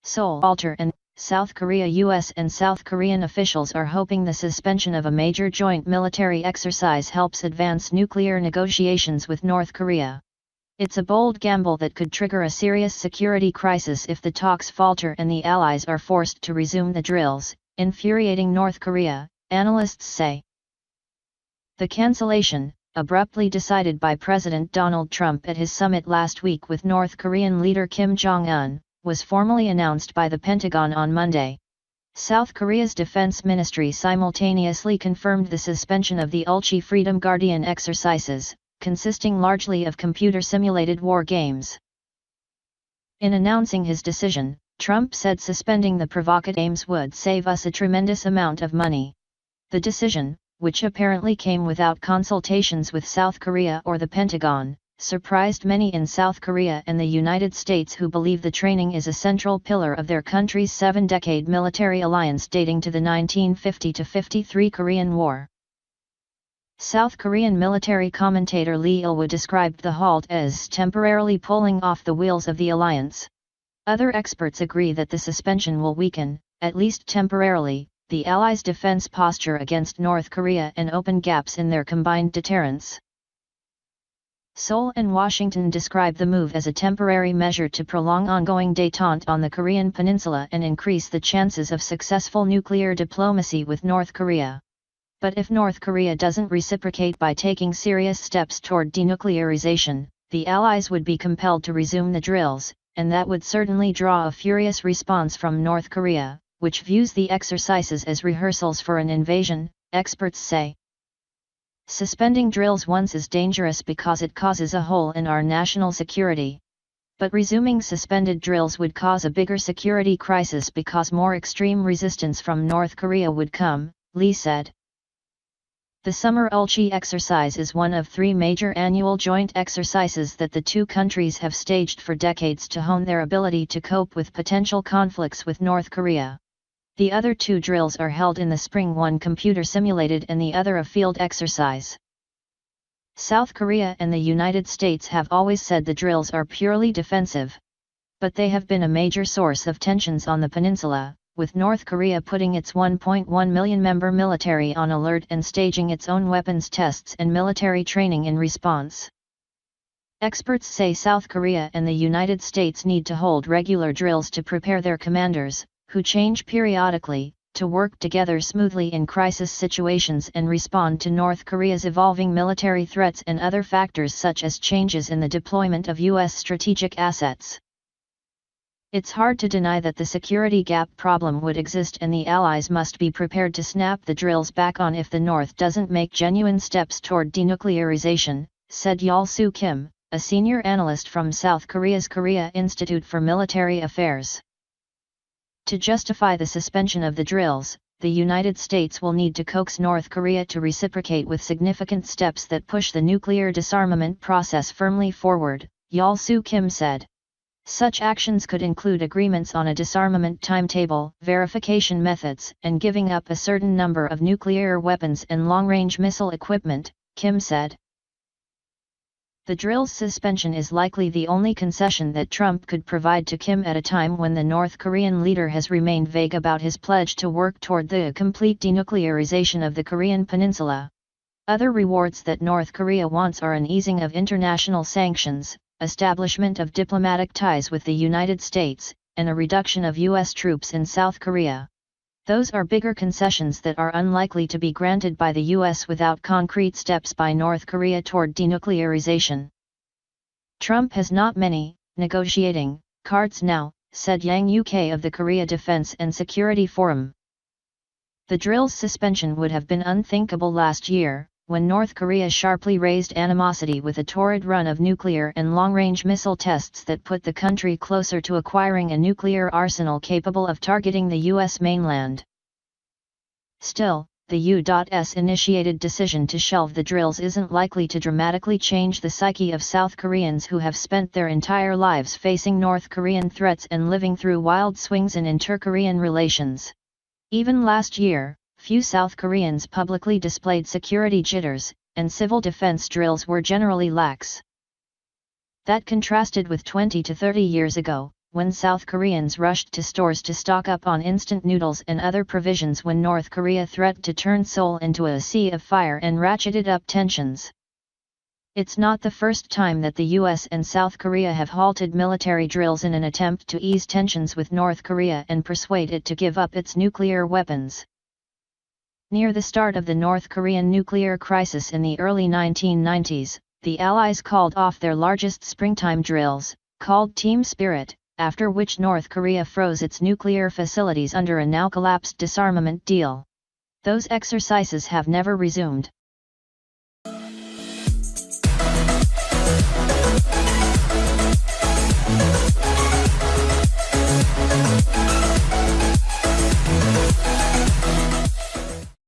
SEOUL, falter and South Korea US and South Korean officials are hoping the suspension of a major joint military exercise helps advance nuclear negotiations with North Korea. It's a bold gamble that could trigger a serious security crisis if the talks falter and the allies are forced to resume the drills, infuriating North Korea, analysts say. The cancellation, abruptly decided by President Donald Trump at his summit last week with North Korean leader Kim Jong-un, was formally announced by the Pentagon on Monday. South Korea's defense ministry simultaneously confirmed the suspension of the Ulchi Freedom Guardian exercises, consisting largely of computer-simulated war games. In announcing his decision, Trump said suspending the provocative games would save us a tremendous amount of money. The decision, which apparently came without consultations with South Korea or the Pentagon, surprised many in South Korea and the United States who believe the training is a central pillar of their country's 7-decade military alliance dating to the 1950-53 Korean War. South Korean military commentator Lee Il-woo described the halt as temporarily pulling off the wheels of the alliance. Other experts agree that the suspension will weaken, at least temporarily, the Allies' defense posture against North Korea and open gaps in their combined deterrence. Seoul and Washington describe the move as a temporary measure to prolong ongoing détente on the Korean peninsula and increase the chances of successful nuclear diplomacy with North Korea. But if North Korea doesn't reciprocate by taking serious steps toward denuclearization, the Allies would be compelled to resume the drills, and that would certainly draw a furious response from North Korea, which views the exercises as rehearsals for an invasion, experts say. Suspending drills once is dangerous because it causes a hole in our national security. But resuming suspended drills would cause a bigger security crisis because more extreme resistance from North Korea would come, Lee said. The Summer Ulchi exercise is one of 3 major annual joint exercises that the two countries have staged for decades to hone their ability to cope with potential conflicts with North Korea. The other 2 drills are held in the spring, one computer-simulated and the other a field exercise. South Korea and the United States have always said the drills are purely defensive. But they have been a major source of tensions on the peninsula, with North Korea putting its 1.1 million-member military on alert and staging its own weapons tests and military training in response. Experts say South Korea and the United States need to hold regular drills to prepare their commanders, who change periodically, to work together smoothly in crisis situations and respond to North Korea's evolving military threats and other factors such as changes in the deployment of U.S. strategic assets. It's hard to deny that the security gap problem would exist and the Allies must be prepared to snap the drills back on if the North doesn't make genuine steps toward denuclearization, said Yeol-soo Kim, a senior analyst from South Korea's Korea Institute for Military Affairs. To justify the suspension of the drills, the United States will need to coax North Korea to reciprocate with significant steps that push the nuclear disarmament process firmly forward, Yeol-soo Kim said. Such actions could include agreements on a disarmament timetable, verification methods, and giving up a certain number of nuclear weapons and long-range missile equipment, Kim said. The drill's suspension is likely the only concession that Trump could provide to Kim at a time when the North Korean leader has remained vague about his pledge to work toward the complete denuclearization of the Korean peninsula. Other rewards that North Korea wants are an easing of international sanctions, establishment of diplomatic ties with the United States, and a reduction of U.S. troops in South Korea. Those are bigger concessions that are unlikely to be granted by the U.S. without concrete steps by North Korea toward denuclearization. Trump has not many negotiating cards now, said Yang Uk of the Korea Defense and Security Forum. The drill's suspension would have been unthinkable last year, when North Korea sharply raised animosity with a torrid run of nuclear and long-range missile tests that put the country closer to acquiring a nuclear arsenal capable of targeting the U.S. mainland. Still, the U.S. initiated decision to shelve the drills isn't likely to dramatically change the psyche of South Koreans who have spent their entire lives facing North Korean threats and living through wild swings in inter-Korean relations. Even last year, few South Koreans publicly displayed security jitters, and civil defense drills were generally lax. That contrasted with 20 to 30 years ago, when South Koreans rushed to stores to stock up on instant noodles and other provisions when North Korea threatened to turn Seoul into a sea of fire and ratcheted up tensions. It's not the first time that the US and South Korea have halted military drills in an attempt to ease tensions with North Korea and persuade it to give up its nuclear weapons. Near the start of the North Korean nuclear crisis in the early 1990s, the Allies called off their largest springtime drills, called Team Spirit, after which North Korea froze its nuclear facilities under a now-collapsed disarmament deal. Those exercises have never resumed.